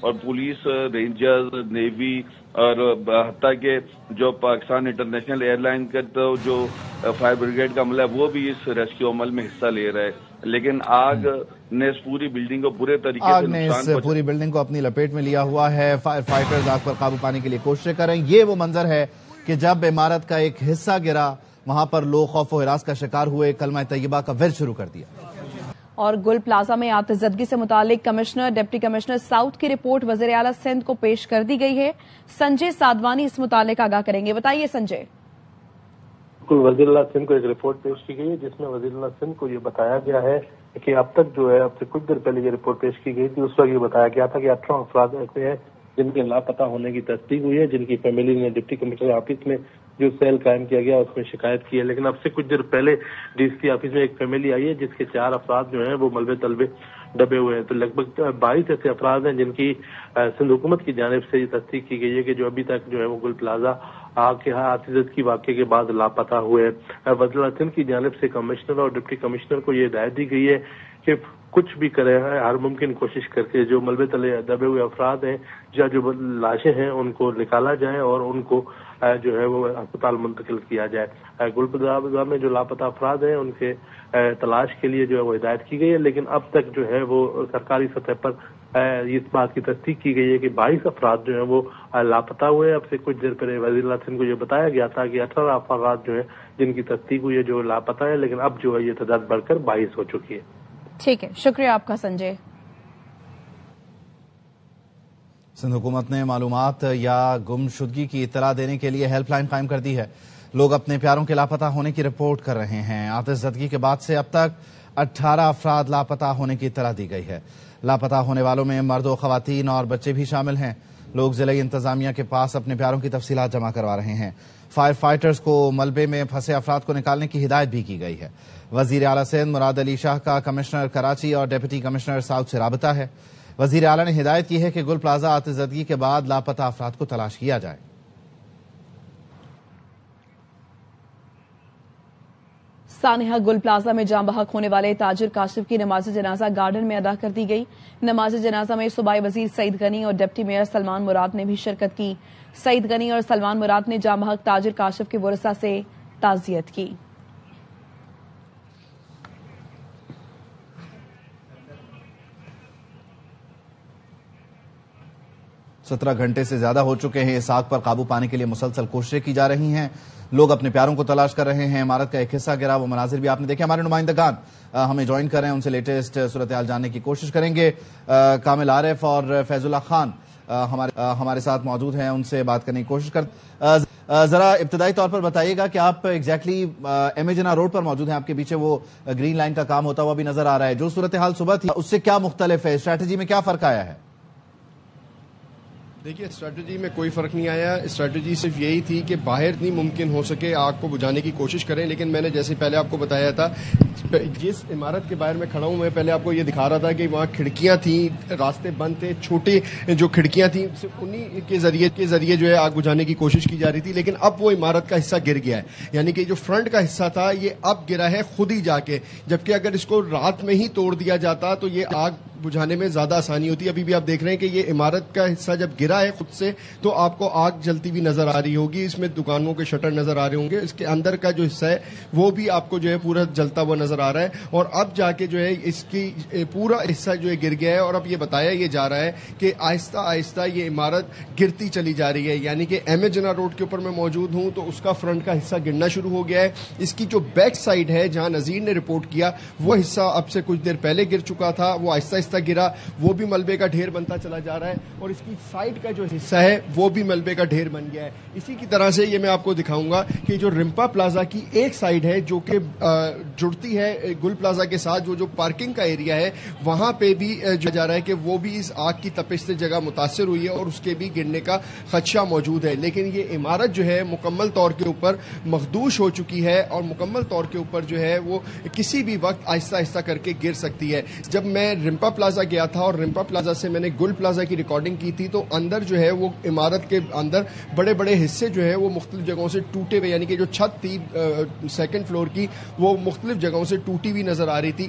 اور police, rangers, navy اور حتیٰ کہ جو پاکستان انٹرنیشنل ایئر لائن کا تو جو فائر بریگیڈ کا عملہ ہے وہ بھی اس ریسکیو عمل میں حصہ لے رہا ہے، لیکن آگ نے اس پوری بلڈنگ کو برے طریقے سے نقصان پوری بلڈنگ کو اپنی لپیٹ میں لیا ہوا ہے. فائر فائٹرز آگ پر قابو پانے کے لیے کوششیں کر رہے ہیں. یہ وہ منظر ہے کہ جب عمارت کا ایک حصہ گرا وہاں پر لوگ خوف و ہراس کا شکار ہوئے، کلمہ طیبہ کا ورد شروع کر دیا. اور گل پلازا میں آتش زدگی سے متعلق کمشنر، ڈپٹی کمشنر ساؤتھ کی رپورٹ وزیر اعلیٰ سندھ کو پیش کر دی گئی ہے. سنجے سادوانی اس متعلق آگاہ کریں گے. بتائیے سنجے. وزیر اعلیٰ سندھ کو ایک رپورٹ پیش کی گئی ہے جس میں وزیر اعلیٰ سندھ کو یہ بتایا گیا ہے کہ اب تک جو ہے اب سے کچھ دیر پہلے یہ رپورٹ پیش کی گئی تھی، اس وقت یہ بتایا گیا تھا کہ 18 افراد ایسے ہیں جن کے لاپتہ ہونے کی تصدیق ہوئی ہے، جن کی فیملی نے ڈپٹی کمشنر آفس میں جو سیل قائم کیا گیا اس میں شکایت کی ہے. لیکن اب سے کچھ دیر پہلے ڈی ایس پی آفس میں ایک فیملی آئی ہے جس کے 4 افراد جو ہیں وہ ملبے تلبے دبے ہوئے ہیں. تو لگ بھگ 22 ایسے افراد ہیں جن کی سندھ حکومت کی جانب سے یہ تصدیق کی گئی ہے کہ جو ابھی تک جو ہے وہ گل پلازا آگ کے آتش زدگی واقعے کے بعد لاپتہ ہوئے. وزیر اعلیٰ سندھ کی جانب سے کمشنر اور ڈپٹی کمشنر کو یہ ہدایت دی گئی ہے کہ کچھ بھی کرے ہر ممکن کوشش کر کے جو ملبے تلے دبے ہوئے افراد ہیں یا جو لاشیں ہیں ان کو نکالا جائے اور ان کو جو ہے وہ ہسپتال منتقل کیا جائے. گل پلازا میں جو لاپتہ افراد ہیں ان کے تلاش کے لیے جو ہے وہ ہدایت کی گئی ہے، لیکن اب تک جو ہے وہ سرکاری سطح پر اس بات کی تصدیق کی گئی ہے کہ 22 افراد جو ہیں وہ لاپتہ ہوئے. اب سے کچھ دیر پہلے وزیر اعلیٰ سندھ کو یہ بتایا گیا تھا کہ 18 افراد جو ہیں جن کی تصدیق ہوئی ہے جو لاپتہ ہے، لیکن اب جو ہے یہ تعداد بڑھ کر 22 ہو چکی ہے. ٹھیک ہے، شکریہ آپ کا سنجے. سندھ حکومت نے معلومات یا گمشدگی کی اطلاع دینے کے لیے ہیلپ لائن قائم کر دی ہے. لوگ اپنے پیاروں کے لاپتہ ہونے کی رپورٹ کر رہے ہیں. آتش زدگی کے بعد سے اب تک 18 افراد لاپتہ ہونے کی اطلاع دی گئی ہے. لاپتہ ہونے والوں میں مرد و خواتین اور بچے بھی شامل ہیں. لوگ ضلعی انتظامیہ کے پاس اپنے پیاروں کی تفصیلات جمع کروا رہے ہیں. فائر فائٹرز کو ملبے میں پھنسے افراد کو نکالنے کی ہدایت بھی کی گئی ہے. وزیر اعلیٰ سندھ مراد علی شاہ کا کمشنر کراچی اور ڈپٹی کمشنر ساؤتھ سے رابطہ ہے. وزیر اعلیٰ نے ہدایت کی ہے کہ گل پلازا آتش زدگی کے بعد لاپتہ افراد کو تلاش کیا جائے. سانحہ گل پلازا میں جاں بحق ہونے والے تاجر کاشف کی نماز جنازہ گارڈن میں ادا کر دی گئی. نماز جنازہ میں صوبائی وزیر سعید غنی اور ڈپٹی میئر سلمان مراد نے بھی شرکت کی. سعید غنی اور سلمان مراد نے جاں بحق تاجر کاشف کے ورثاء سے تعزیت کی. سترہ گھنٹے سے زیادہ ہو چکے ہیں. اس آگ پر قابو پانے کے لیے مسلسل کوششیں کی جا رہی ہیں. لوگ اپنے پیاروں کو تلاش کر رہے ہیں. عمارت کا ایک حصہ گرا، وہ مناظر بھی آپ نے دیکھے. ہمارے نمائندگان ہمیں جوائن کر رہے ہیں، ان سے لیٹسٹ صورتحال جاننے کی کوشش کریں گے. کامل عارف اور فیض اللہ خان ہمارے ساتھ موجود ہیں، ان سے بات کرنے کی کوشش کرتے. ذرا ابتدائی طور پر بتائیے گا کہ آپ ایگزیکٹلی ایم اے جناح روڈ پر موجود ہیں. آپ کے پیچھے وہ گرین لائن کا کام ہوتا ہوا بھی نظر آ رہا ہے. جو صورتحال صبح تھی اس سے کیا مختلف ہے؟ اسٹریٹجی میں کیا فرق آیا ہے؟ دیکھیے، اسٹریٹجی میں کوئی فرق نہیں آیا. اسٹریٹجی صرف یہی تھی کہ باہر اتنی ممکن ہو سکے آگ کو بجھانے کی کوشش کریں. لیکن میں نے جیسے پہلے آپ کو بتایا تھا، جس عمارت کے باہر میں کھڑا ہوں، میں پہلے آپ کو یہ دکھا رہا تھا کہ وہاں کھڑکیاں تھیں، راستے بند تھے، چھوٹے جو کھڑکیاں تھیں انہی کے ذریعے جو ہے آگ بجھانے کی کوشش کی جا رہی تھی. لیکن اب وہ عمارت کا حصہ گر گیا ہے، یعنی کہ جو فرنٹ کا حصہ تھا یہ اب گرا ہے خود ہی جا کے. جبکہ اگر اس کو رات میں ہی توڑ دیا جاتا تو یہ آگ بجھانے میں زیادہ آسانی ہوتی. ابھی بھی آپ دیکھ رہے ہیں کہ یہ عمارت کا حصہ جب گرا ہے خود سے تو آپ کو آگ جلتی بھی نظر آ رہی ہوگی. اس میں دکانوں کے شٹر نظر آ رہے ہوں گے. اس کے اندر کا جو حصہ ہے وہ بھی آپ کو جو ہے پورا جلتا ہوا نظر آ رہا ہے. اور اب جا کے جو ہے اس کی پورا حصہ جو ہے گر گیا ہے. اور اب یہ بتایا یہ جا رہا ہے کہ آہستہ آہستہ یہ عمارت گرتی چلی جا رہی ہے. یعنی کہ ایم اے جناح روڈ کے اوپر میں موجود ہوں تو اس کا فرنٹ کا حصہ گرنا شروع ہو گیا ہے. اس کی جو بیک سائڈ ہے جہاں نذیر نے رپورٹ کیا وہ حصہ اب سے کچھ دیر پہلے گر چکا تھا. وہ آہستہ آہستہ گرا، وہ بھی ملبے کا ڈھیر بنتا چلا جا رہا ہے. اور اس کی سائڈ کا جو حصہ ہے وہ بھی ملبے کا ڈھیر بن گیا ہے. اسی کی طرح سے یہ میں آپ کو دکھاؤں گا کہ جو رمپا پلازا کی ایک سائڈ ہے جو کہ جڑتی ہے گل پلازا کے ساتھ، جو پارکنگ کا ایریا ہے، وہاں پہ بھی جو جا رہا ہے کہ وہ بھی اس آگ کی تپش سے جگہ متاثر ہوئی ہے اور اس کے بھی گرنے کا خدشہ موجود ہے. لیکن یہ عمارت جو ہے مکمل طور کے اوپر مخدوش ہو چکی ہے اور مکمل طور کے اوپر جو ہے وہ کسی بھی وقت آہستہ آہستہ کر کے گر سکتی ہے. جب میں رمپا پلازا گیا تھا اور رمپا پلازا سے میں نے گل پلازا کی ریکارڈنگ کی تھی تو اندر جو ہے وہ عمارت کے اندر بڑے بڑے حصے جو ہے وہ مختلف جگہوں سے ٹوٹے ہوئے، یعنی کہ جو چھت تھی سیکنڈ فلور کی وہ مختلف جگہوں سے ٹوٹی ہوئی نظر آ رہی تھی.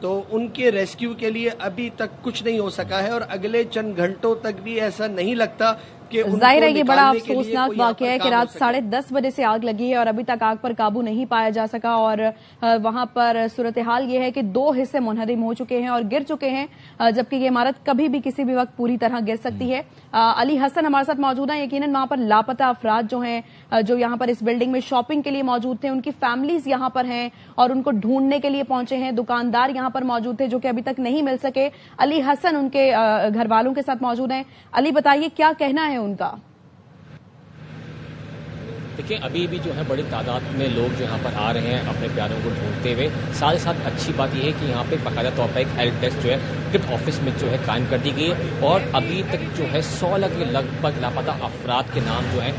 تو ان کے ریسکیو کے لیے ابھی تک کچھ نہیں ہو سکا ہے اور اگلے چند گھنٹوں تک بھی ایسا نہیں لگتا کہ ظاہر ہے یہ بڑا افسوسناک واقعہ ہے کہ رات 10:30 بجے سے آگ لگی ہے اور ابھی تک آگ پر قابو نہیں پایا جا سکا، اور وہاں پر صورتحال یہ ہے کہ 2 حصے منہدم ہو چکے ہیں اور گر چکے ہیں، جبکہ یہ عمارت کبھی بھی کسی بھی وقت پوری طرح گر سکتی ہے۔ علی حسن ہمارے ساتھ موجود ہیں۔ یقیناً وہاں پر لاپتہ افراد جو ہیں، جو یہاں پر اس بلڈنگ میں شاپنگ کے لیے موجود تھے، ان کی فیملیز یہاں پر ہیں اور ان کو ڈھونڈنے کے لیے پہنچے ہیں۔ دکاندار یہاں پر موجود تھے جو کہ ابھی تک نہیں مل سکے۔ علی حسن ان کے گھر والوں کے ساتھ موجود ہیں۔ علی بتائیے کیا کہنا ہے ان کا؟ دیکھیں ابھی بھی جو ہے بڑی تعداد میں لوگ جو یہاں پر آ رہے ہیں اپنے پیاروں کو ڈھونڈتے ہوئے۔ ساتھ ساتھ اچھی بات یہ ہے کہ یہاں پہ باقاعدہ طور پر ایک ہیلپ ڈیسک جو ہے کرپٹ آفس میں جو ہے قائم کر دی گئی ہے اور ابھی تک جو ہے 16 کے لگ بھگ لاپتہ افراد کے نام جو ہیں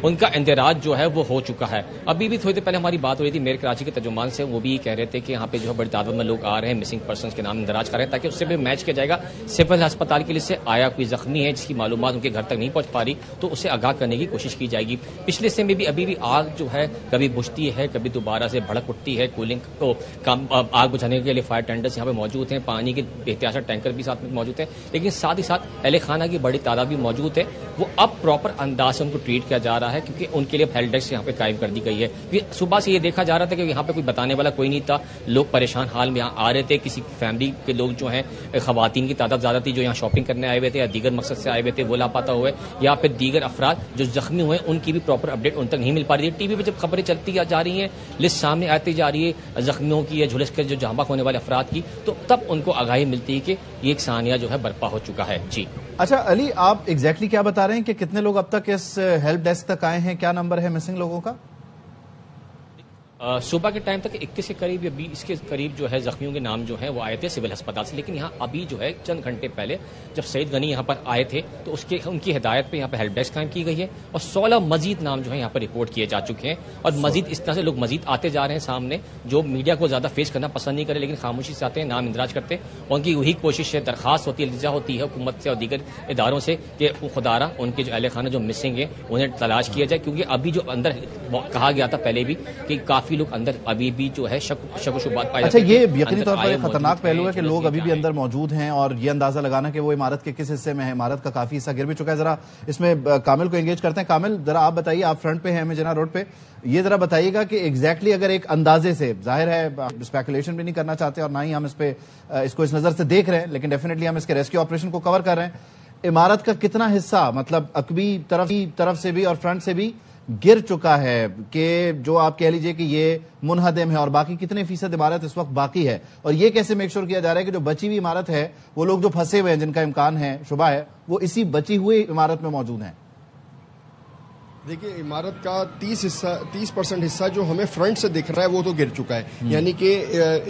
ان کا اندراج جو ہے وہ ہو چکا ہے۔ ابھی بھی تھوڑی دیر پہلے ہماری بات ہو رہی تھی میئر کراچی کے ترجمان سے، وہ بھی کہہ رہے تھے کہ یہاں پہ جو ہے بڑی تعداد میں لوگ آ رہے ہیں، مسنگ پرسنز کے نام اندراج کر رہے ہیں تاکہ اس سے بھی میچ کیا جائے گا سول ہسپتال کے لیے سے آیا کوئی زخمی ہے جس کی معلومات ان کے گھر تک نہیں پہنچ پا رہی تو اسے آگاہ کرنے کی کوشش کی جائے گی۔ پچھلے حصے میں بھی ابھی بھی آگ جو ہے کبھی بجھتی ہے کبھی دوبارہ سے بھڑک اٹھتی ہے۔ کولنگ کو آگ بجھانے کے لیے فائر ٹینڈرز یہاں پہ موجود ہیں، پانی کے احتیاطی ٹینکر بھی ساتھ میں موجود ہیں، لیکن ساتھ ہی ساتھ اہل خانہ کی بڑی تعداد بھی موجود ہے۔ وہ اب پراپر انداز سے ان کو ٹریٹ کیا جا رہا ہے کیونکہ ان کے لیے ہیلپ ڈیسک یہاں پہ قائم کر دی گئی ہے۔ صبح سے یہ دیکھا جا رہا تھا کہ یہاں پہ کوئی بتانے والا کوئی نہیں تھا، لوگ پریشان حال میں یہاں آ رہے تھے۔ کسی فیملی کے لوگ جو ہیں، خواتین کی تعداد زیادہ تھی جو یہاں شاپنگ کرنے آئے ہوئے تھے یا دیگر مقصد سے آئے ہوئے تھے، وہ لاپتہ ہوئے، یا پھر دیگر افراد جو زخمی ہوئے ان کی بھی پراپر اپڈیٹ ان تک نہیں مل پا رہی ہے۔ ٹی وی پہ جب خبریں چلتی جا رہی ہیں، لسٹ سامنے آتی جا رہی ہے زخمیوں کی یا جھلس کر جو جاں بحق ہونے والے افراد کی، تو تب ان کو آگاہی ملتی ہے کہ یہ ایک ثانیہ جو ہے برپا ہو چکا ہے۔ جی اچھا علی، آپ ایگزیکٹلی کیا بتا رہے ہیں کہ کتنے لوگ اب تک اس ہیلپ ڈیسک تک آئے ہیں؟ کیا نمبر ہے مسنگ لوگوں کا؟ صبح کے ٹائم تک 21 کے قریب یا 20 کے قریب جو ہے زخمیوں کے نام جو ہیں وہ آئے تھے سول ہسپتال سے، لیکن یہاں ابھی جو ہے چند گھنٹے پہلے جب سعید غنی یہاں پر آئے تھے تو ان کی ہدایت پہ یہاں پہ ہیلپ ڈیسک قائم کی گئی ہے اور 16 مزید نام جو ہے یہاں پر رپورٹ کیے جا چکے ہیں اور مزید اس طرح سے لوگ مزید آتے جا رہے ہیں سامنے جو میڈیا کو زیادہ فیس کرنا پسند نہیں کرے لیکن خاموشی سے آتے ہیں، نام اندراج کرتے ہیں اور ان کی وہی کوشش ہے، درخواست ہوتی ہے، التجا ہوتی ہے حکومت سے اور دیگر اداروں سے کہ خدارہ ان کے جو اہل خانہ جو مسنگ ہیں انہیں تلاش کیا جائے، کیونکہ ابھی جو اندر کہا گیا تھا پہلے بھی کہ کافی لوگ اندر ابھی بھی جو ہے شک و شبہات پائے جاتے ہیں۔ اچھا، یہ یقینی طور پر ایک خطرناک پہلو ہے کہ لوگ ابھی بھی اندر موجود ہیں اور یہ اندازہ لگانا کہ وہ عمارت کے کس حصے میں ہے، عمارت کا کافی حصہ گر بھی چکا ہے۔ ذرا اس میں کامل کو انگیج کرتے ہیں۔ کامل، ذرا آپ بتائیے، آپ فرنٹ پہ ہیں ہمیں جناح روڈ پہ، یہ ذرا بتائیے گا کہ ایگزیکٹلی اگر ایک اندازے سے، ظاہر ہے اسپیکولیشن بھی نہیں کرنا چاہتے اور نہ ہی ہم اس کو اس نظر سے دیکھ رہے ہیں، لیکن ڈیفینیٹلی ہم اس کے ریسکیو آپریشن کو کور کر رہے ہیں، عمارت کا کتنا حصہ مطلب عقبی طرف سے بھی اور فرنٹ سے بھی گر چکا ہے کہ جو آپ کہہ لیجئے کہ یہ منہدم ہے، اور باقی کتنے فیصد عمارت اس وقت باقی ہے، اور یہ کیسے میک شور کیا جا رہا ہے کہ جو بچی ہوئی عمارت ہے وہ لوگ جو پھنسے ہوئے ہیں جن کا امکان ہے، شبہ ہے، وہ اسی بچی ہوئی عمارت میں موجود ہیں؟ دیکھیے، عمارت کا 30% حصہ جو ہمیں فرنٹ سے دکھ رہا ہے وہ تو گر چکا ہے، یعنی کہ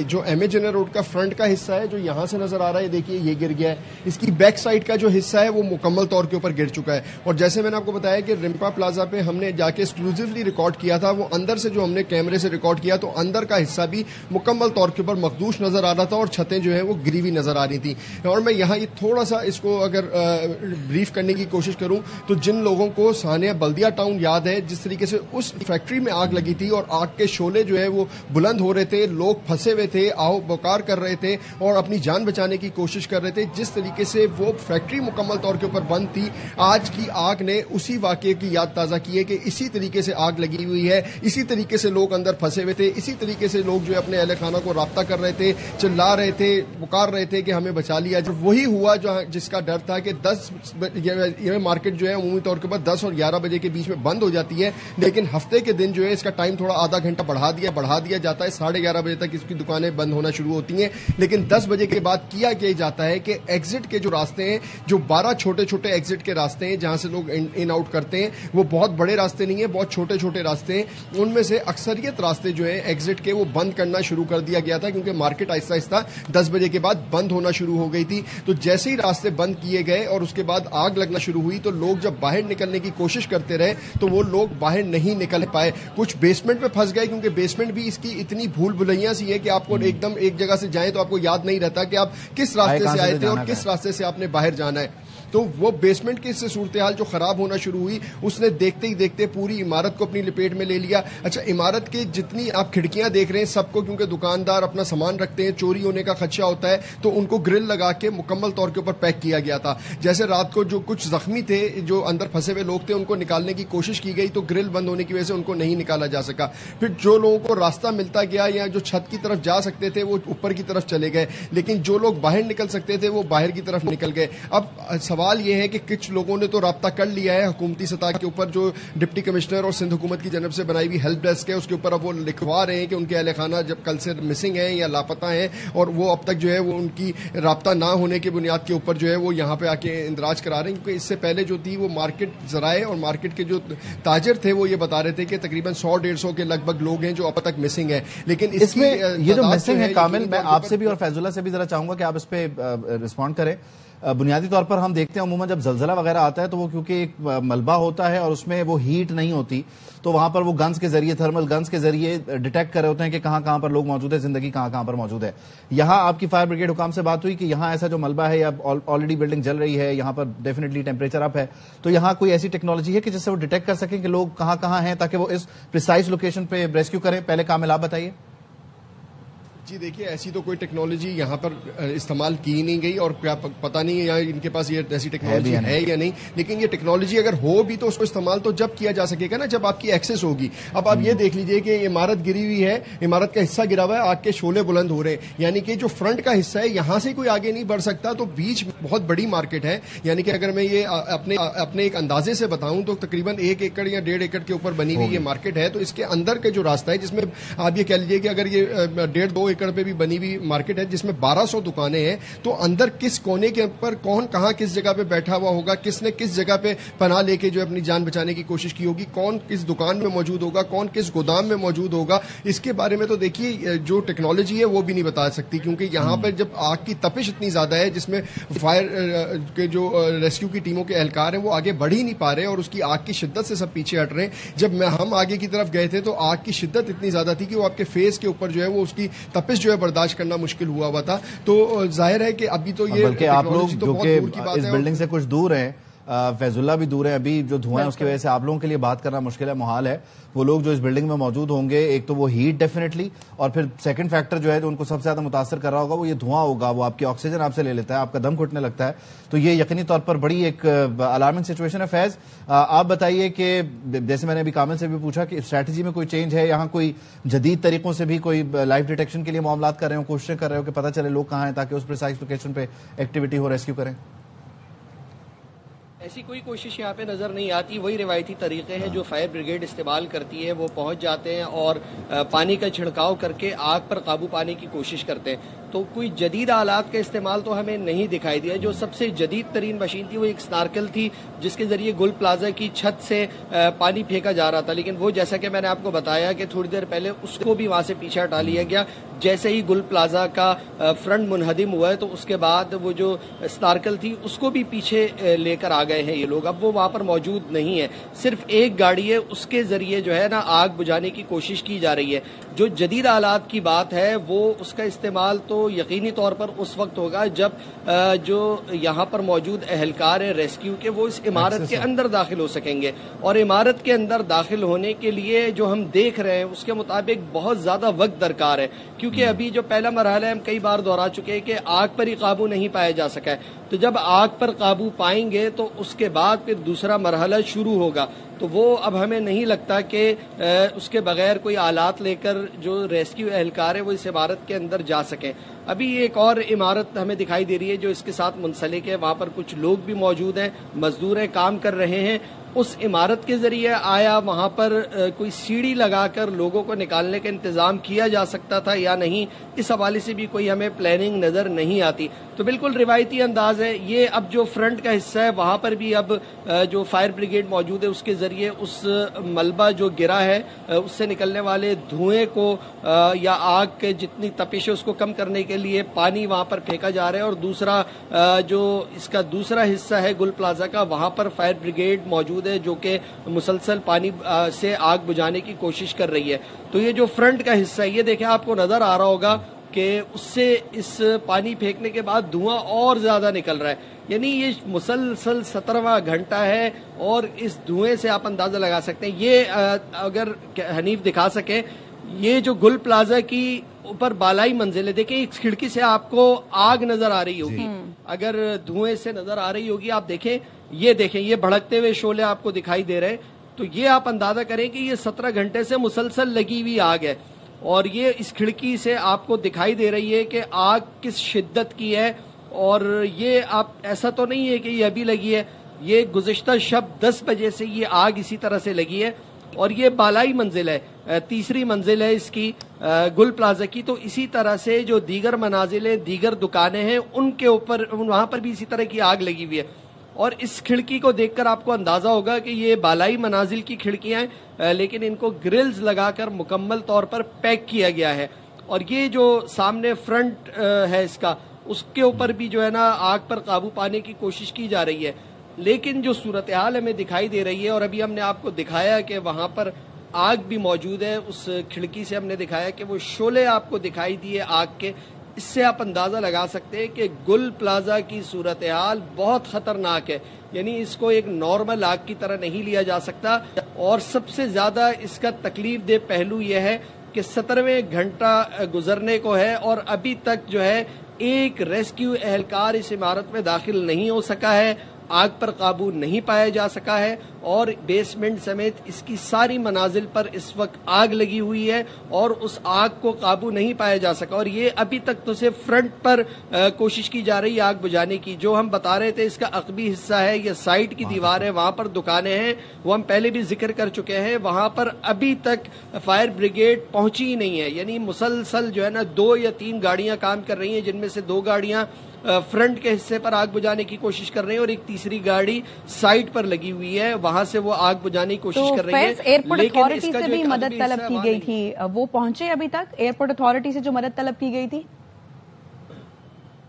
جو ایم اے جنرل روڈ کا فرنٹ کا حصہ ہے جو یہاں سے نظر آ رہا ہے، دیکھیے یہ گر گیا ہے۔ اس کی بیک سائڈ کا جو حصہ ہے وہ مکمل طور کے اوپر گر چکا ہے، اور جیسے میں نے آپ کو بتایا کہ رمپا پلازا پہ ہم نے جا کے ایکسکلوزیولی ریکارڈ کیا تھا، وہ اندر سے جو ہم نے کیمرے سے ریکارڈ کیا تو اندر کا حصہ بھی مکمل طور کے اوپر مخدوش نظر آ رہا تھا اور چھتیں جو ہیں وہ گری ہوئی نظر آ رہی تھیں۔ اور میں یہاں یہ تھوڑا سا اس کو اگر بریف کرنے کی کوشش کروں تو جن لوگوں کو ثانیہ بلدیہ ٹاؤن یاد ہے، جس طریقے سے اس فیکٹری میں آگ لگی تھی اور آگ کے شعلے جو ہے وہ بلند ہو رہے تھے، لوگ پھنسے ہوئے تھے، آہو بکار کر رہے تھے اور اپنی جان بچانے کی کوشش کر رہے تھے، جس طریقے سے وہ فیکٹری مکمل طور کے اوپر بند تھی، آج کی آگ نے اسی واقعے کی یاد تازہ کی ہے کہ اسی طریقے سے آگ لگی ہوئی ہے، اسی طریقے سے لوگ اندر پھنسے ہوئے تھے، اسی طریقے سے لوگ جو ہے اپنے اہل خانہ کو رابطہ کر رہے تھے، چلا رہے تھے، پکار رہے تھے کہ ہمیں بچا لیا۔ جو وہی ہوا جس کا ڈر تھا کہ 10 یہ مارکیٹ جو ہے عمومی طور کے اوپر 10 اور 11 بجے کے بیچ میں بند ہو جاتی ہے، لیکن ہفتے کے دن جو ہے اس کا ٹائم تھوڑا آدھا گھنٹہ بڑھا دیا جاتا ہے، 11:30 بجے تک اس کی دکانیں بند ہونا شروع ہوتی ہیں، لیکن 10 بجے کے بعد کیا جاتا ہے کہ ایگزٹ کے جو راستے ہیں، جو 12 چھوٹے چھوٹے ایگزٹ کے راستے ہیں جہاں سے لوگ ان آؤٹ کرتے ہیں، وہ بہت بڑے راستے نہیں ہیں، بہت چھوٹے چھوٹے راستے ہیں، ان میں سے اکثریت راستے جو ہیں ایگزٹ کے وہ بند کرنا شروع کر دیا گیا تھا کیونکہ مارکیٹ آہستہ آہستہ 10 بجے کے بعد بند ہونا شروع ہو گئی تھی۔ تو جیسے ہی راستے بند کیے گئے اور اس کے بعد آگ لگنا شروع ہوئی تو لوگ جب باہر نکلنے کی کوشش کرتے رہے تو وہ لوگ باہر نہیں نکل پائے، کچھ بیسمنٹ میں پھنس گئے کیونکہ بیسمنٹ بھی اس کی اتنی بھول بھلیاں سی ہے کہ آپ کو ایک دم ایک جگہ سے جائیں تو آپ کو یاد نہیں رہتا کہ آپ کس راستے سے آئے تھے اور کس راستے سے آپ نے باہر جانا ہے۔ تو وہ بیسمنٹ کی صورتحال جو خراب ہونا شروع ہوئی اس نے دیکھتے ہی دیکھتے پوری عمارت کو اپنی لپیٹ میں لے لیا. اچھا عمارت کی جتنی آپ کھڑکیاں دیکھ رہے ہیں سب کو کیونکہ دکاندار اپنا سامان رکھتے ہیں, چوری ہونے کا خدشہ ہوتا ہے, تو ان کو گرل لگا کے مکمل طور کے اوپر پیک کیا گیا تھا. جیسے رات کو جو کچھ زخمی تھے جو اندر پھنسے ہوئے لوگ تھے ان کو نکالنے کی کوشش کی گئی تو گرل بند ہونے کی وجہ سے ان کو نہیں نکالا جا سکا. پھر جو لوگوں کو راستہ ملتا گیا یا جو چھت کی طرف جا سکتے تھے وہ اوپر کی طرف چلے گئے, لیکن جو لوگ باہر نکل سکتے تھے وہ باہر کی طرف نکل گئے. اب سوال یہ ہے کہ کچھ لوگوں نے تو رابطہ کر لیا ہے حکومتی سطح کے اوپر, جو ڈپٹی کمشنر اور سندھ حکومت کی جانب سے بنائی ہوئی ہیلپ ڈیسک ہے اس کے اوپر اب وہ لکھوا رہے ہیں کہ ان کے اہل خانہ جب کل سے مسنگ ہیں یا لاپتہ ہیں اور وہ اب تک جو ہے وہ ان کی رابطہ نہ ہونے کی بنیاد کے اوپر جو ہے وہ یہاں پہ آ کے اندراج کرا رہے ہیں. کیونکہ اس سے پہلے جو تھی وہ مارکیٹ ذرائع اور مارکیٹ کے جو تاجر تھے وہ یہ بتا رہے تھے کہ تقریباً 100-150 کے لگ بھگ لوگ ہیں جو اب تک مسنگ ہیں. لیکن اس میں یہ جو مسنگ ہے کامل, میں آپ سے بھی اور فیض اللہ سے بھی ذرا چاہوں گا کہ آپ اس پہ رسپونڈ کریں. بنیادی طور پر ہم دیکھتے ہیں عموماً جب زلزلہ وغیرہ آتا ہے تو وہ کیونکہ ایک ملبہ ہوتا ہے اور اس میں وہ ہیٹ نہیں ہوتی تو وہاں پر وہ گنز کے ذریعے تھرمل گنز کے ذریعے ڈیٹیکٹ کر رہے ہوتے ہیں کہ کہاں کہاں پر لوگ موجود ہیں, زندگی کہاں کہاں پر موجود ہے. یہاں آپ کی فائر بریگیڈ حکام سے بات ہوئی کہ یہاں ایسا جو ملبہ ہے یا آلریڈی بلڈنگ جل رہی ہے, یہاں پر ڈیفینیٹلی ٹیمپریچر اپ ہے, تو یہاں کوئی ایسی ٹیکنالوجی ہے کہ جس سے وہ ڈیٹیکٹ کر سکیں کہ لوگ کہاں کہاں ہیں تاکہ وہ اس پریسائز لوکیشن پہ ریسکیو کریں. پہلے کامل آپ بتائیے. جی دیکھیے ایسی تو کوئی ٹیکنالوجی یہاں پر استعمال کی نہیں گئی اور کیا پتہ نہیں یا ان کے پاس یہ ایسی ٹیکنالوجی ہے یا نہیں, لیکن یہ ٹیکنالوجی اگر ہو بھی تو اس کو استعمال تو جب کیا جا سکے گا نا جب آپ کی ایکسس ہوگی. اب آپ یہ دیکھ لیجئے کہ عمارت گری ہوئی ہے, عمارت کا حصہ گرا ہوا ہے, آگ کے شعلے بلند ہو رہے ہیں, یعنی کہ جو فرنٹ کا حصہ ہے یہاں سے کوئی آگے نہیں بڑھ سکتا. تو بیچ بہت بڑی مارکیٹ ہے, یعنی کہ اگر میں یہ اپنے ایک اندازے سے بتاؤں تو تقریباً 1 ایکڑ یا 1.5 ایکڑ کے اوپر بنی ہوئی یہ مارکیٹ ہے. تو اس کے اندر کے جو راستہ ہے جس میں آپ یہ کہہ لیجئے کہ اگر یہ 1.5-2 ایکڑ پہ بھی بنی ہوئی مارکیٹ ہے جس میں 1200 دکانیں ہیں, تو اندر کس کونے کے اوپر کون کہاں کس جگہ پہ بیٹھا ہوا ہوگا, کس نے کس جگہ پہ پناہ لے کے جو اپنی جان بچانے کی کوشش کی ہوگی, کون کس دکان میں موجود ہوگا, کون کس گودام میں موجود ہوگا, اس کے بارے میں تو دیکھیے جو ٹیکنالوجی ہے وہ بھی نہیں بتا سکتی. کیونکہ یہاں پر جب آگ کی تپش اتنی زیادہ ہے جس میں فائر کے جو ریسکیو کی ٹیموں کے اہلکار ہیں وہ آگے بڑھ ہی نہیں پا رہے اور اس کی آگ کی شدت سے سب پیچھے ہٹ رہے ہیں. جب ہم آگے کی طرف گئے تھے تو آگ کی شدت اتنی زیادہ تھی کہ وہ آپ کے فیس کے اوپر جو ہے وہ اس کی تپش جو ہے برداشت کرنا مشکل ہوا ہوا تھا. تو ظاہر ہے کہ ابھی تو یہ بلکہ آپ لوگ جو کہ اس بلڈنگ سے کچھ دور ہیں, فیض اللہ بھی دور ہے, ابھی جو دھواں ہے اس کی وجہ سے آپ لوگوں کے لیے بات کرنا مشکل ہے, محال ہے. وہ لوگ جو اس بلڈنگ میں موجود ہوں گے, ایک تو وہ ہیٹ ڈیفینیٹلی, اور پھر سیکنڈ فیکٹر جو ہے جو ان کو سب سے زیادہ متاثر کر رہا ہوگا وہ یہ دھواں ہوگا. وہ آپ کی آکسیجن آپ سے لے لیتا ہے, آپ کا دم گھٹنے لگتا ہے. تو یہ یقینی طور پر بڑی ایک الارمنگ سچویشن ہے. فیض آپ بتائیے کہ جیسے میں نے ابھی کامل سے بھی پوچھا کہ اسٹریٹجی میں کوئی چینج ہے, یہاں کوئی جدید طریقوں سے بھی کوئی لائف ڈیٹیکشن کے لیے معاملات کر رہے ہو, کوششیں کر رہے ہو کہ پتہ چلے لوگ کہاں ہیں تاکہ اس پریسائز لوکیشن پہ ایکٹیویٹی ہو, ریسکیو کریں؟ ایسی کوئی کوشش یہاں پہ نظر نہیں آتی. وہی روایتی طریقے ہیں جو فائر بریگیڈ استعمال کرتی ہے. وہ پہنچ جاتے ہیں اور پانی کا چھڑکاؤ کر کے آگ پر قابو پانے کی کوشش کرتے ہیں. تو کوئی جدید آلات کا استعمال تو ہمیں نہیں دکھائی دیا. جو سب سے جدید ترین مشین تھی وہ ایک سنارکل تھی جس کے ذریعے گل پلازا کی چھت سے پانی پھینکا جا رہا تھا, لیکن وہ جیسا کہ میں نے آپ کو بتایا کہ تھوڑی دیر پہلے اس کو بھی وہاں سے پیچھے ہٹا لیا گیا. جیسے ہی گل پلازا کا فرنٹ منہدم ہوا ہے تو اس کے بعد وہ جو سنارکل تھی اس کو بھی پیچھے لے کر آ گئے ہیں یہ لوگ. اب وہ وہاں پر موجود نہیں ہے, صرف ایک گاڑی ہے, اس کے ذریعے جو ہے نا آگ بجھانے کی کوشش کی جا رہی ہے. جو جدید آلات کی بات ہے وہ اس کا استعمال تو یقینی طور پر اس وقت ہوگا جب جو یہاں پر موجود اہلکار ہیں ریسکیو کے وہ اس عمارت کے اندر داخل ہو سکیں گے. اور عمارت کے اندر داخل ہونے کے لیے جو ہم دیکھ رہے ہیں اس کے مطابق بہت زیادہ وقت درکار ہے, کیونکہ ابھی جو پہلا مرحلہ ہے ہم کئی بار دہرا چکے ہیں کہ آگ پر ہی قابو نہیں پایا جا سکا ہے. تو جب آگ پر قابو پائیں گے تو اس کے بعد پھر دوسرا مرحلہ شروع ہوگا. تو وہ اب ہمیں نہیں لگتا کہ اس کے بغیر کوئی آلات لے کر جو ریسکیو اہلکار ہے وہ اس عمارت کے اندر جا سکیں. ابھی ایک اور عمارت ہمیں دکھائی دے رہی ہے جو اس کے ساتھ منسلک ہے, وہاں پر کچھ لوگ بھی موجود ہیں, مزدور ہیں, کام کر رہے ہیں. اس عمارت کے ذریعے آیا وہاں پر کوئی سیڑھی لگا کر لوگوں کو نکالنے کا انتظام کیا جا سکتا تھا یا نہیں, اس حوالے سے بھی کوئی ہمیں پلاننگ نظر نہیں آتی. تو بالکل روایتی انداز ہے یہ. اب جو فرنٹ کا حصہ ہے وہاں پر بھی اب جو فائر بریگیڈ موجود ہے اس کے ذریعے اس ملبہ جو گرا ہے اس سے نکلنے والے دھوئیں کو یا آگ کے جتنی تپش ہے اس کو کم کرنے کے لیے پانی وہاں پر پھینکا جا رہا ہے. اور دوسرا جو اس کا دوسرا حصہ ہے گل پلازا کا, وہاں پر فائر بریگیڈ موجود ہے جو کہ مسلسل پانی سے آگ بجھانے کی کوشش کر رہی ہے. تو یہ جو فرنٹ کا حصہ ہے یہ دیکھیں آپ کو نظر آ رہا ہوگا کہ اس سے اس پانی پھینکنے کے بعد دھواں اور زیادہ نکل رہا ہے. یعنی یہ مسلسل 17واں گھنٹہ ہے اور اس دھوئیں سے آپ اندازہ لگا سکتے ہیں. یہ اگر حنیف دکھا سکے یہ جو گل پلازا کی اوپر بالائی منزل ہے, دیکھیں اس کھڑکی سے آپ کو آگ نظر آ رہی ہوگی, اگر دھوئیں سے نظر آ رہی ہوگی آپ دیکھیں یہ بھڑکتے ہوئے شعلے آپ کو دکھائی دے رہے ہیں. تو یہ آپ اندازہ کریں کہ یہ 17 گھنٹے سے مسلسل لگی ہوئی آگ ہے اور یہ اس کھڑکی سے آپ کو دکھائی دے رہی ہے کہ آگ کس شدت کی ہے. اور یہ آپ ایسا تو نہیں ہے کہ یہ ابھی لگی ہے, یہ گزشتہ شب 10 بجے سے یہ آگ اسی طرح سے لگی ہے اور یہ بالائی منزل ہے, تیسری منزل ہے اس کی گل پلازا کی. تو اسی طرح سے جو دیگر منازلیں دیگر دکانیں ہیں ان کے اوپر وہاں پر بھی اسی طرح کی آگ لگی ہوئی ہے. اور اس کھڑکی کو دیکھ کر آپ کو اندازہ ہوگا کہ یہ بالائی منازل کی کھڑکیاں ہیں لیکن ان کو گرلز لگا کر مکمل طور پر پیک کیا گیا ہے. اور یہ جو سامنے فرنٹ ہے اس کے اوپر بھی جو ہے نا آگ پر قابو پانے کی کوشش کی جا رہی ہے. لیکن جو صورتحال ہمیں دکھائی دے رہی ہے اور ابھی ہم نے آپ کو دکھایا کہ وہاں پر آگ بھی موجود ہے, اس کھڑکی سے ہم نے دکھایا کہ وہ شعلے آپ کو دکھائی دیے آگ کے, اس سے آپ اندازہ لگا سکتے ہیں کہ گل پلازا کی صورتحال بہت خطرناک ہے. یعنی اس کو ایک نارمل آگ کی طرح نہیں لیا جا سکتا. اور سب سے زیادہ اس کا تکلیف دہ پہلو یہ ہے کہ 17واں گھنٹہ گزرنے کو ہے اور ابھی تک جو ہے ایک ریسکیو اہلکار اس عمارت میں داخل نہیں ہو سکا ہے, آگ پر قابو نہیں پایا جا سکا ہے اور بیسمنٹ سمیت اس کی ساری منازل پر اس وقت آگ لگی ہوئی ہے اور اس آگ کو قابو نہیں پایا جا سکا. اور یہ ابھی تک تو صرف فرنٹ پر کوشش کی جا رہی ہے آگ بجھانے کی. جو ہم بتا رہے تھے اس کا عقبی حصہ ہے, یہ سائٹ کی دیوار ہے, وہاں پر دکانیں ہیں, وہ ہم پہلے بھی ذکر کر چکے ہیں. وہاں پر ابھی تک فائر بریگیڈ پہنچی ہی نہیں ہے. یعنی مسلسل جو ہے نا 2 یا 3 گاڑیاں کام کر رہی ہیں, جن میں سے 2 گاڑیاں فرنٹ کے حصے پر آگ بجھانے کی کوشش کر رہے ہیں اور ایک تیسری گاڑی سائٹ پر لگی ہوئی ہے, وہاں سے وہ آگ بجھانے کی کوشش کر رہی ہے. ایئرپورٹ اتھارٹی سے بھی مدد طلب کی گئی تھی, وہ پہنچے ابھی تک ایئرپورٹ اتھارٹی سے جو مدد طلب کی گئی تھی؟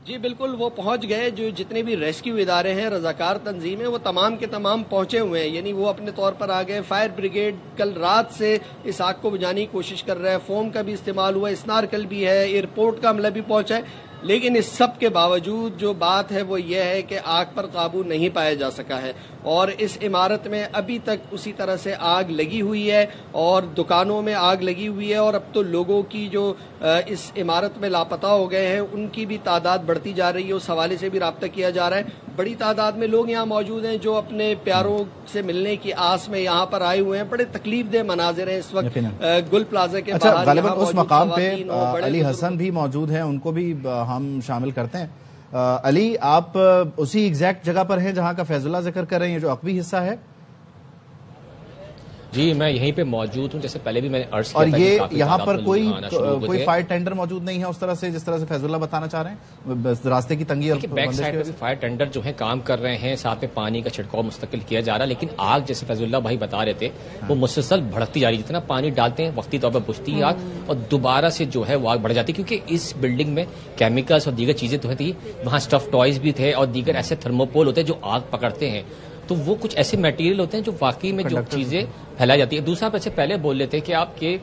جی بالکل, وہ پہنچ گئے. جو جتنے بھی ریسکیو ادارے ہیں, رضاکار تنظیمیں, وہ تمام کے تمام پہنچے ہوئے ہیں. یعنی وہ اپنے طور پر آ گئے. فائر بریگیڈ کل رات سے اس آگ کو بجھانے کی کوشش کر رہا ہے, فوم کا بھی استعمال ہوا ہے, اسنارکل بھی ہے, ایئرپورٹ کا عملہ بھی پہنچا ہے. لیکن اس سب کے باوجود جو بات ہے وہ یہ ہے کہ آگ پر قابو نہیں پایا جا سکا ہے اور اس عمارت میں ابھی تک اسی طرح سے آگ لگی ہوئی ہے اور دکانوں میں آگ لگی ہوئی ہے. اور اب تو لوگوں کی جو اس عمارت میں لاپتہ ہو گئے ہیں ان کی بھی تعداد بڑھتی جا رہی ہے. اس حوالے سے بھی رابطہ کیا جا رہا ہے. بڑی تعداد میں لوگ یہاں موجود ہیں جو اپنے پیاروں سے ملنے کی آس میں یہاں پر آئے ہوئے ہیں. بڑے تکلیف دہ مناظر ہیں اس وقت گل پلازا کے باہر. غالباً اس مقام پہ علی حسن بھی موجود ہیں, ان کو بھی ہم شامل کرتے ہیں. علی, آپ اسی ایگزیکٹ جگہ پر ہیں جہاں کا فیض اللہ ذکر کر رہے ہیں, جو عقبی حصہ ہے؟ جی میں یہیں پہ موجود ہوں, جیسے پہلے بھی میں نے عرض کیا اور یہ یہاں پر کوئی فائر ٹینڈر موجود نہیں ہے اس طرح سے جس طرح سے فیض اللہ بتانا چاہ رہے ہیں, راستے کی تنگی اور بیک سائڈ پہ فائر ٹینڈر جو ہے کام کر رہے ہیں, ساتھ میں پانی کا چھڑکاؤ مستقل کیا جا رہا ہے. لیکن آگ جیسے فیض اللہ بھائی بتا رہے تھے وہ مسلسل بڑھتی جا رہی ہے. جتنا پانی ڈالتے ہیں وقتی طور پر بجھتی ہے آگ اور دوبارہ سے جو ہے وہ آگ بڑھ جاتی ہے, کیونکہ اس بلڈنگ میں کیمیکلز اور دیگر چیزیں تو تھی, وہاں اسٹف ٹوائز بھی تھے اور دیگر ایسے تھرموپول ہوتے ہیں جو آگ پکڑتے ہیں. تو وہ کچھ ایسے میٹیریل ہوتے ہیں جو واقعی میں جو چیزیں پھیلائی جاتی ہے. دوسرا آپ سے پہلے بول لیتے ہیں کہ آپ کے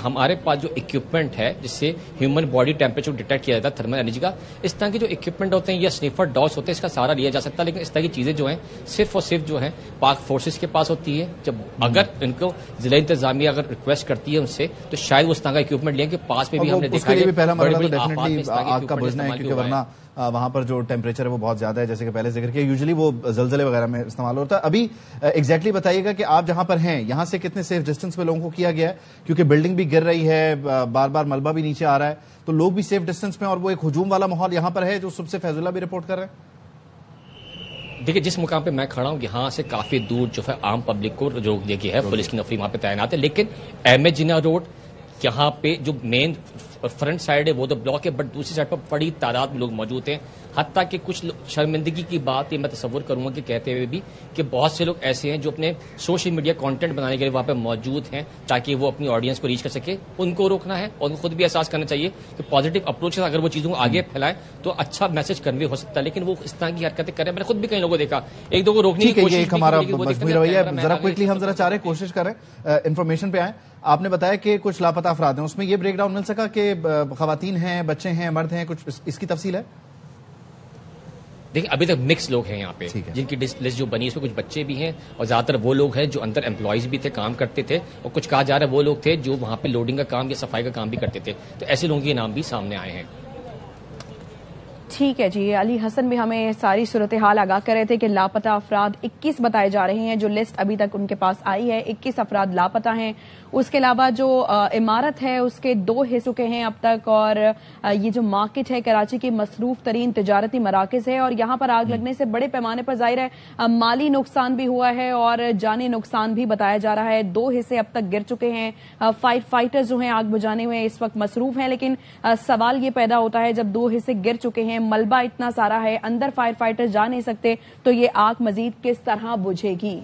ہمارے پاس جو اکوپمنٹ ہے جس سے ہیومن باڈی ٹیمپریچر ڈیٹیکٹ کیا جاتا ہے تھرمل انرجی کا, اس طرح کے جو اکوپمنٹ ہوتے ہیں یا سنیفر ڈاگس ہوتے ہیں اس کا سہارا لیا جا سکتا ہے. لیکن اس طرح کی چیزیں جو ہیں صرف اور صرف جو ہیں پاک فورسز کے پاس ہوتی ہے. جب اگر ان کو ضلع انتظامیہ اگر ریکویسٹ کرتی ہے ان سے تو شاید وہ اس طرح کا اکوپمنٹ لیں کہ پاس میں بھی ہم نے دیکھا ہے آگ کا بجھنا ہے, کیونکہ ورنہ وہاں پر جو ٹیمپریچر ہے وہ بہت زیادہ ہے, جیسے کہ پہلے ذکر کیا, یوزلی وہ زلزلے وغیرہ میں استعمال ہوتا ہے. ابھی ایگزیکٹلی بتائیے گا کہ آپ جہاں پر ہیں یہاں سے کتنے سیف ڈسٹینس پہ لوگوں کو کیا گیا ہے, کیونکہ بلڈنگ بھی گر رہی ہے, بار بار ملبہ بھی نیچے آ رہا ہے, تو لوگ بھی سیف ڈسٹینس میں, اور وہ ایک ہجوم والا ماحول یہاں پر ہے جو سب سے فیض اللہ بھی رپورٹ کر رہے ہیں. دیکھیے جس مقام پہ میں کھڑا ہوں یہاں سے کافی دور جو ہے عام پبلک کو جو دیکھی ہے پولیس کی نفری وہاں پہ تعینات ہے. لیکن احمد جناح روڈ یہاں پہ جو مین فرنٹ سائڈ ہے وہ تو بلاک ہے, بٹ دوسری سائڈ پر بڑی تعداد میں لوگ موجود ہیں. حتیٰ کہ کچھ شرمندگی کی بات یہ میں تصور کروں گا کہ کہتے ہوئے بھی کہ بہت سے لوگ ایسے ہیں جو اپنے سوشل میڈیا کانٹینٹ بنانے کے لیے وہاں پہ موجود ہیں تاکہ وہ اپنی آڈینس کو ریچ کر سکے. ان کو روکنا ہے اور خود بھی احساس کرنا چاہیے کہ پازیٹیو اپروچ اگر وہ چیزوں کو آگے پھیلائیں تو اچھا میسج کنوے ہو سکتا ہے. لیکن وہ اس طرح کی حرکتیں کریں, میں نے خود بھی کئی لوگوں کو دیکھا, ایک دو کو روکنے کی کوشش ہمارا مجموعی رویہ ہے. ذرا کوئکلی ہم ذرا چاہ رہے ہیں کوشش کریں انفارمیشن پہ آئیں. آپ نے بتایا کہ کچھ لاپتہ افراد ہیں, اس میں یہ بریک ڈاؤن مل سکا کہ خواتین ہیں, بچے ہیں, مرد ہیں, کچھ اس کی تفصیل ہے؟ دیکھیں ابھی تک مکس لوگ ہیں یہاں پہ، جن کی لسٹ جو بنی اس میں کچھ بچے بھی ہیں اور زیادہ تر وہ لوگ ہیں جو اندر امپلائیز بھی تھے، کام کرتے تھے، اور کچھ کہا جا رہا ہے وہ لوگ تھے جو وہاں پہ لوڈنگ کا کام یا صفائی کا کام بھی کرتے تھے. تو ایسے لوگوں کے نام بھی سامنے آئے ہیں. ٹھیک ہے جی. علی حسن بھی ہمیں ساری صورتحال آگاہ کر رہے تھے کہ لاپتہ افراد 21 بتائے جا رہے ہیں. جو لسٹ ابھی تک ان کے پاس آئی ہے 21 افراد لاپتہ ہیں. اس کے علاوہ جو عمارت ہے اس کے 2 حصوں کے ہیں اب تک، اور یہ جو مارکیٹ ہے کراچی کی مصروف ترین تجارتی مراکز ہے، اور یہاں پر آگ لگنے سے بڑے پیمانے پر ظاہر ہے مالی نقصان بھی ہوا ہے اور جانی نقصان بھی بتایا جا رہا ہے. 2 حصے اب تک گر چکے ہیں. فائر فائٹرز جو ہیں آگ بجھانے میں اس وقت مصروف ہیں، لیکن سوال یہ پیدا ہوتا ہے جب 2 حصے گر چکے ہیں، ملبہ اتنا سارا ہے، اندر فائر فائٹر جا نہیں سکتے، تو یہ آگ مزید کس طرح بجھے گی؟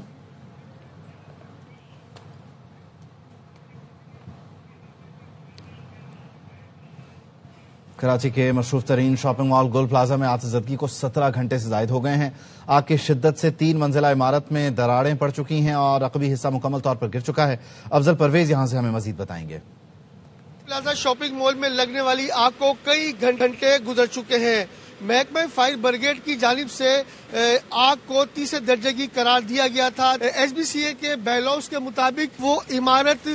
کراچی کے مصروف ترین شاپنگ مال گل پلازا میں آتش زدگی کو 17 گھنٹے سے زائد ہو گئے ہیں. آگ کی شدت سے 3 منزلہ عمارت میں دراڑیں پڑ چکی ہیں اور رقبی حصہ مکمل طور پر گر چکا ہے. افضل پرویز یہاں سے ہمیں مزید بتائیں گے. پلازا شاپنگ مال میں لگنے والی آگ کو کئی گھنٹے گزر چکے ہیں. محکمہ فائر بریگیڈ کی جانب سے آگ کو تیسرے درجے کی قرار دیا گیا تھا. ایس بی سی اے کے بیلوس کے مطابق وہ عمارت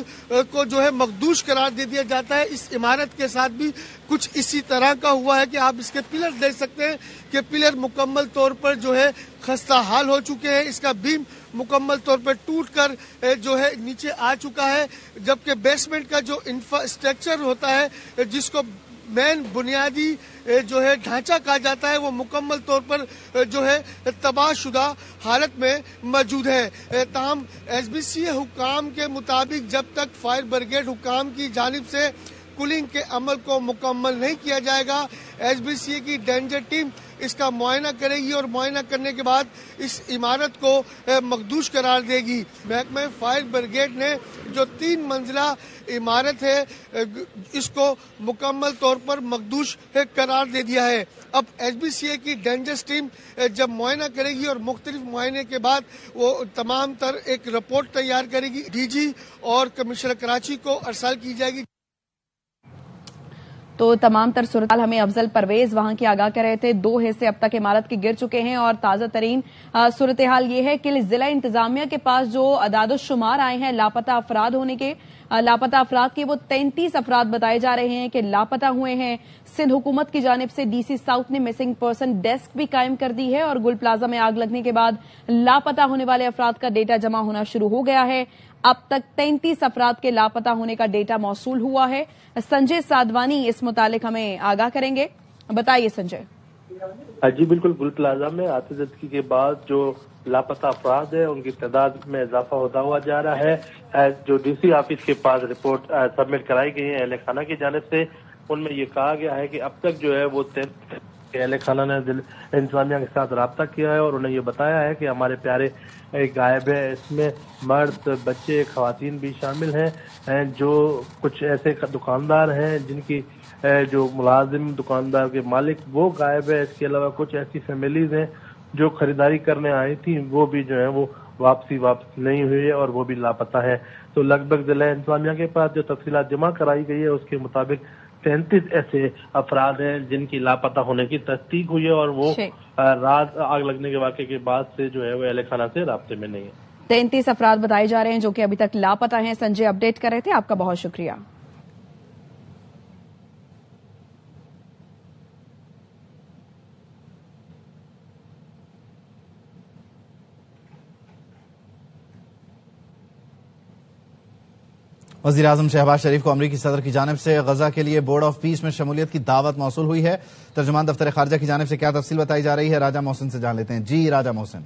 کو جو ہے مخدوش قرار دے دیا جاتا ہے. اس عمارت کے ساتھ بھی کچھ اسی طرح کا ہوا ہے کہ آپ اس کے پلر دیکھ سکتے ہیں کہ پلر مکمل طور پر جو ہے خستہ حال ہو چکے ہیں. اس کا بیم مکمل طور پر ٹوٹ کر جو ہے نیچے آ چکا ہے، جبکہ بیسمنٹ کا جو انفراسٹرکچر ہوتا ہے جس کو مین بنیادی جو ہے ڈھانچہ کہا جاتا ہے وہ مکمل طور پر جو ہے تباہ شدہ حالت میں موجود ہے. تاہم ایس بی سی حکام کے مطابق جب تک فائر بریگیڈ حکام کی جانب سے کولنگ کے عمل کو مکمل نہیں کیا جائے گا، ایس بی سی کی ڈینجر ٹیم اس کا معائنہ کرے گی اور معائنہ کرنے کے بعد اس عمارت کو مخدوش قرار دے گی. محکمہ فائر بریگیڈ نے جو 3 منزلہ عمارت ہے اس کو مکمل طور پر مخدوش قرار دے دیا ہے. اب ایس بی سی اے کی ڈینجرس ٹیم جب معائنہ کرے گی اور مختلف معائنے کے بعد وہ تمام تر ایک رپورٹ تیار کرے گی، ڈی جی اور کمشنر کراچی کو ارسال کی جائے گی. تو تمام تر صورتحال ہمیں افضل پرویز وہاں کی آگاہ کر رہے تھے. 2 حصے اب تک عمارت کے گر چکے ہیں اور تازہ ترین صورتحال یہ ہے کہ ضلع انتظامیہ کے پاس جو اعداد و شمار آئے ہیں لاپتہ افراد ہونے کے، لاپتہ افراد کے وہ 33 افراد بتائے جا رہے ہیں کہ لاپتہ ہوئے ہیں. سندھ حکومت کی جانب سے ڈی سی ساؤتھ نے مسنگ پرسن ڈیسک بھی قائم کر دی ہے اور گل پلازا میں آگ لگنے کے بعد لاپتہ ہونے والے افراد کا ڈیٹا جمع ہونا شروع ہو گیا ہے. اب تک 33 افراد کے لاپتہ ہونے کا ڈیٹا موصول ہوا ہے. سنجے سادوانی اس متعلق ہمیں آگاہ کریں گے. بتائیے سنجے. جی بالکل، گل پلازا میں آتش زدگی کے بعد جو لاپتہ افراد ہیں ان کی تعداد میں اضافہ ہوتا ہوا جا رہا ہے. جو ڈی سی آفس کے پاس رپورٹ سبمٹ کرائی گئی ہے اہل خانہ کی جانب سے، ان میں یہ کہا گیا ہے کہ اب تک جو ہے وہ اہل خانہ نے انتظامیہ کے ساتھ رابطہ کیا ہے اور انہیں یہ بتایا ہے کہ ہمارے پیارے غائب ہے. اس میں مرد، بچے، خواتین بھی شامل ہیں. جو کچھ ایسے دکاندار ہیں جن کی جو ملازم دکاندار کے مالک وہ غائب ہے. اس کے علاوہ کچھ ایسی فیملیز ہیں جو خریداری کرنے آئی تھیں وہ بھی جو ہے وہ واپس نہیں ہوئی اور وہ بھی لاپتہ ہے. تو لگ بھگ ضلع انتظامیہ کے پاس جو تفصیلات جمع کرائی گئی ہے اس کے مطابق 33 ایسے افراد ہیں جن کی لاپتہ ہونے کی تصدیق ہوئی ہے اور وہ رات آگ لگنے کے واقعے کے بعد سے جو ہے وہ اہل خانہ سے رابطے میں نہیں ہے. 33 افراد بتائے جا رہے ہیں جو کہ ابھی تک لاپتہ ہیں. سنجے اپڈیٹ کر رہے تھے، آپ کا بہت شکریہ. وزیراعظم شہباز شریف کو امریکی صدر کی جانب سے غزہ کے لیے بورڈ آف پیس میں شمولیت کی دعوت موصول ہوئی ہے. ترجمان دفتر خارجہ کی جانب سے کیا تفصیل بتائی جا رہی ہے، راجہ محسن سے جان لیتے ہیں. جی راجہ محسن.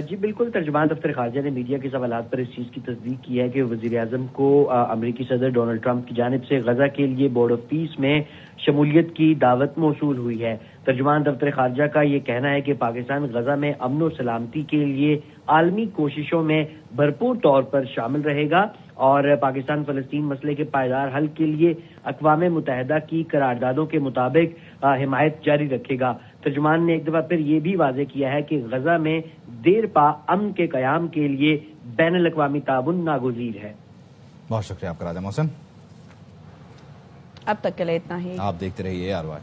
جی بالکل، ترجمان دفتر خارجہ نے میڈیا کے سوالات پر اس چیز کی تصدیق کی ہے کہ وزیر اعظم کو امریکی صدر ڈونلڈ ٹرمپ کی جانب سے غزہ کے لیے بورڈ آف پیس میں شمولیت کی دعوت موصول ہوئی ہے. ترجمان دفتر خارجہ کا یہ کہنا ہے کہ پاکستان غزہ میں امن و سلامتی کے لیے عالمی کوششوں میں بھرپور طور پر شامل رہے گا اور پاکستان فلسطین مسئلے کے پائیدار حل کے لیے اقوام متحدہ کی قراردادوں کے مطابق حمایت جاری رکھے گا. ترجمان نے ایک دفعہ پھر یہ بھی واضح کیا ہے کہ غزہ میں دیر پا امن کے قیام کے لیے بین الاقوامی تعاون ناگزیر ہے. بہت شکریہ آپ کا راجہ محسن. اب تک کے لیے اتنا ہی. آپ دیکھتے رہیے ARY.